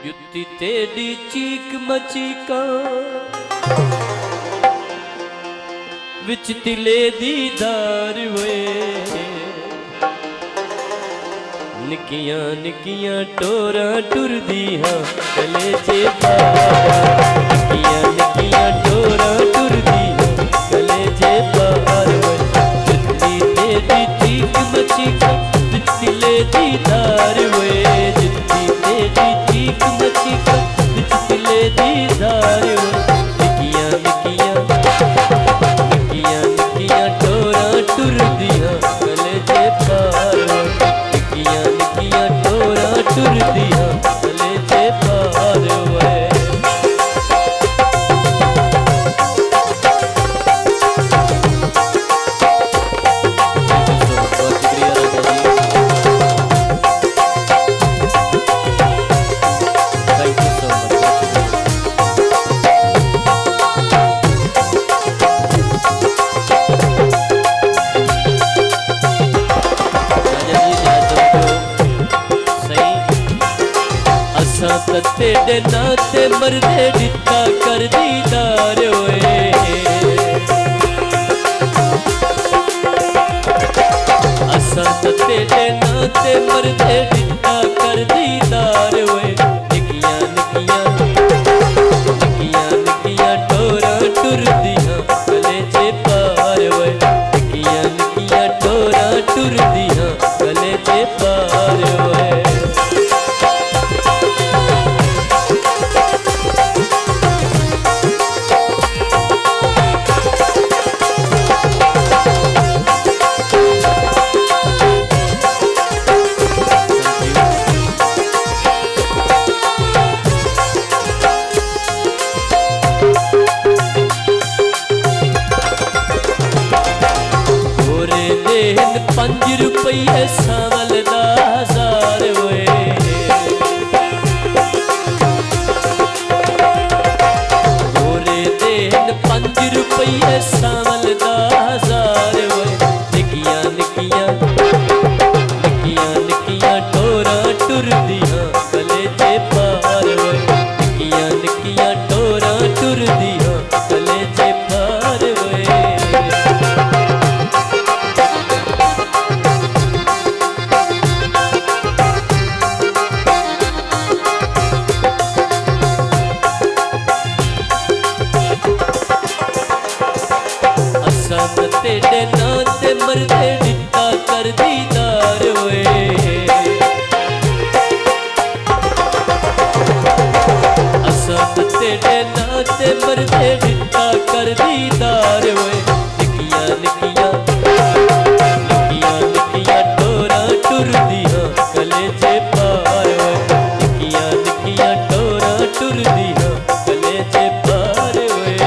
युक्ति तेरी चीक मचीका विच तिले दीदार वे निकियां निकियां टोरा टुरदियां कलेजे पार निकियां निकियां टोरा टुरदियां कलेजे पार युक्ति तेरी चीक मचीका विच तिले दीदार वे युक्ति तेरी चीक मचीका विच तिले दीदार वे निकियां निकियां निकियां निकियां टोरा टुरदियां कलेजे पार निकियां निकियां टोरा टुरदियां कलेजे पार वे तेरे नाते मरदे दिता कर दीदार होए असा तेरे नाते मरदे दिता कर दीदार होए निकियां निकियां निकियां निकियां टोरा टुरदियां कलेजे पार होए निकियां निकियां टोरा टुरदियां कलेजे पार होए ₹5 सावल दा 1000 होए गोरे देन ₹5 सावल दा 1000 होए निकियां निकियां निकियां निकियां टोरा टुरदियां कलेजे पार होए निकियां निकियां टोरा टुरदियां कलेजे पार होए तेरे नाते मरदे दिता कर दीदार होए असा तेरे नाते मरदे दिता कर दीदार होए निकियां निकियां निकियां निकियां टोरा टुरदियां कलेजे पार होए निकियां निकियां टोरा टुरदियां कलेजे पार होए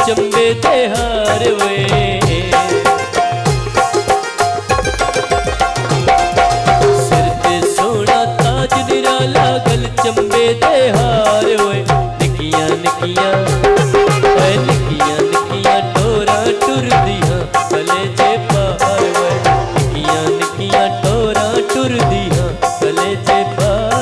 चंबे ते हार वे सिर ते सोना ताज निराला गल चंबे ते हार वे निकियां निकियां निकियां निकियां टोरा टुरदियां कलेजे पार वे निकियां निकियां टोरा टुरदियां कलेजे पार